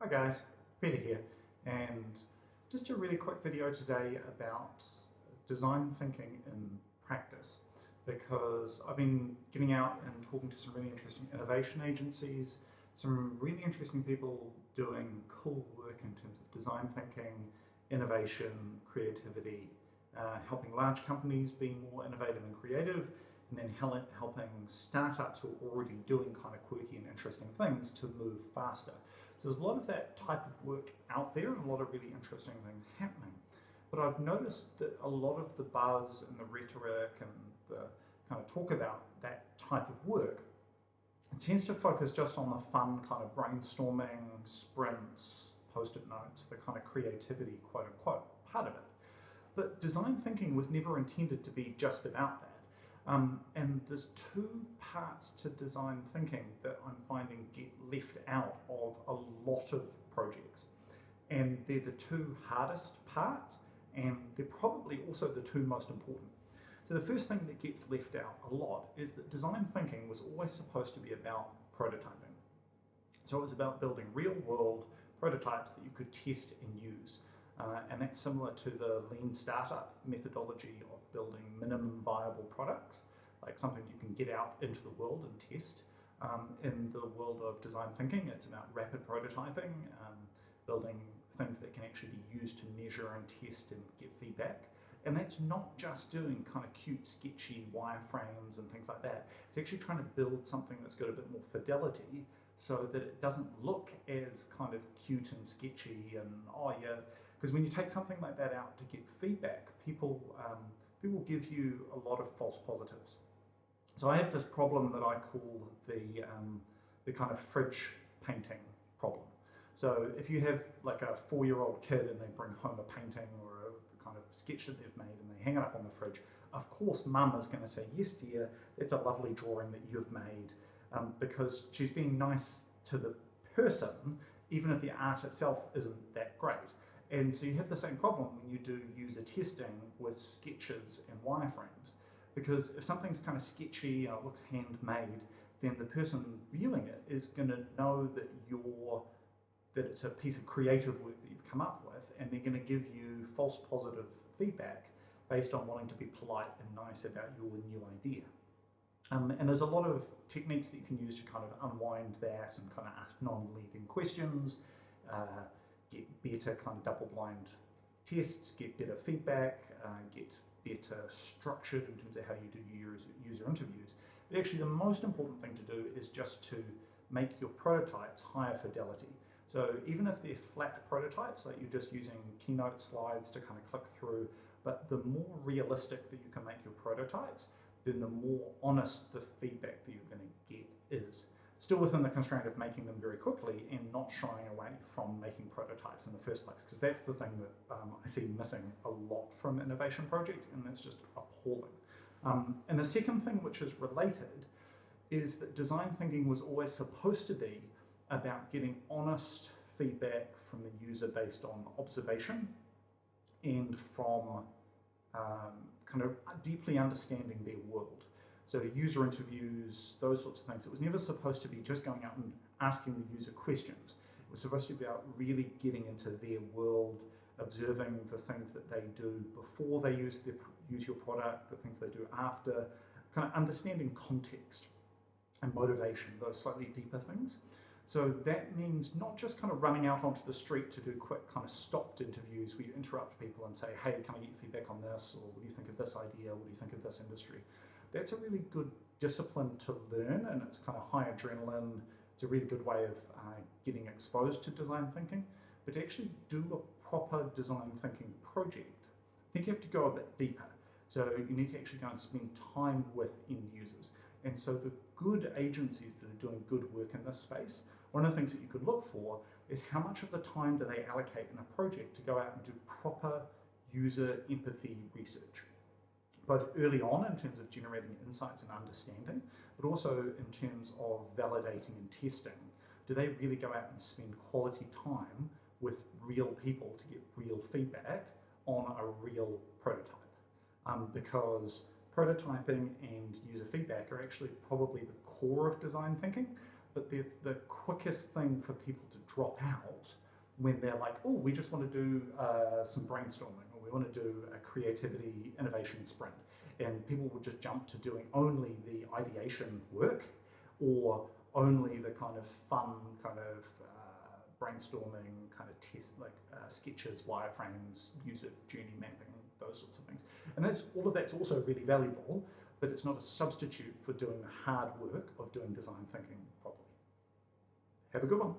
Hi guys, Peter here, and just a really quick video today about design thinking in practice, because I've been getting out and talking to some really interesting innovation agencies, some really interesting people doing cool work in terms of design thinking, innovation, creativity, helping large companies be more innovative and creative, and then helping startups who are already doing kind of quirky and interesting things to move faster. So there's a lot of that type of work out there and a lot of really interesting things happening. But I've noticed that a lot of the buzz and the rhetoric and the kind of talk about that type of work tends to focus just on the fun kind of brainstorming, sprints, post-it notes, the kind of creativity, quote unquote, part of it. But design thinking was never intended to be just about that. And there's two parts to design thinking that I'm finding get left out of a lot of projects. And they're the two hardest parts, and they're probably also the two most important. So the first thing that gets left out a lot is that design thinking was always supposed to be about prototyping. So it was about building real world prototypes that you could test and use. And that's similar to the lean startup methodology of building minimum viable products, like something you can get out into the world and test. In the world of design thinking, it's about rapid prototyping, building things that can actually be used to measure and test and get feedback. And that's not just doing kind of cute, sketchy wireframes and things like that. It's actually trying to build something that's got a bit more fidelity so that it doesn't look as kind of cute and sketchy and, oh yeah, because when you take something like that out to get feedback, people give you a lot of false positives. So I have this problem that I call the kind of fridge painting problem. So if you have like a 4-year-old kid and they bring home a painting or a kind of sketch that they've made and they hang it up on the fridge, of course mum is going to say, yes dear, it's a lovely drawing that you've made, because she's being nice to the person, even if the art itself isn't that great. And so you have the same problem when you do user testing with sketches and wireframes, because if something's kind of sketchy and it looks handmade, then the person viewing it is going to know that it's a piece of creative work that you've come up with, and they're going to give you false positive feedback based on wanting to be polite and nice about your new idea. And there's a lot of techniques that you can use to kind of unwind that and kind of ask non-leading questions, get better kind of double-blind tests, get better feedback, get better structured in terms of how you do user interviews. But actually the most important thing to do is just to make your prototypes higher fidelity. So even if they're flat prototypes, like you're just using keynote slides to kind of click through, but the more realistic that you can make your prototypes, then the more honest the feedback that you're going to get is. Still within the constraint of making them very quickly and not shying away from making prototypes in the first place, because that's the thing that I see missing a lot from innovation projects, and that's just appalling. And the second thing, which is related, is that design thinking was always supposed to be about getting honest feedback from the user based on observation and from kind of deeply understanding their world. So user interviews, those sorts of things. It was never supposed to be just going out and asking the user questions. It was supposed to be about really getting into their world, observing the things that they do before they use your product, the things they do after, kind of understanding context and motivation, those slightly deeper things. So that means not just kind of running out onto the street to do quick kind of stopped interviews where you interrupt people and say, hey, can I get your feedback on this? Or what do you think of this idea? What do you think of this industry? That's a really good discipline to learn, and it's kind of high adrenaline. It's a really good way of getting exposed to design thinking. But to actually do a proper design thinking project, I think you have to go a bit deeper. So you need to actually go and spend time with end users. And so the good agencies that are doing good work in this space, one of the things that you could look for is how much of the time do they allocate in a project to go out and do proper user empathy research, both early on in terms of generating insights and understanding, but also in terms of validating and testing. Do they really go out and spend quality time with real people to get real feedback on a real prototype? Because prototyping and user feedback are actually probably the core of design thinking, but they're the quickest thing for people to drop out when they're like, oh, we just want to do some brainstorming, or we want to do a creativity innovation sprint. And people would just jump to doing only the ideation work, or only the kind of fun kind of brainstorming kind of test, like sketches, wireframes, user journey mapping, those sorts of things. And all of that's also really valuable, but it's not a substitute for doing the hard work of doing design thinking properly. Have a good one.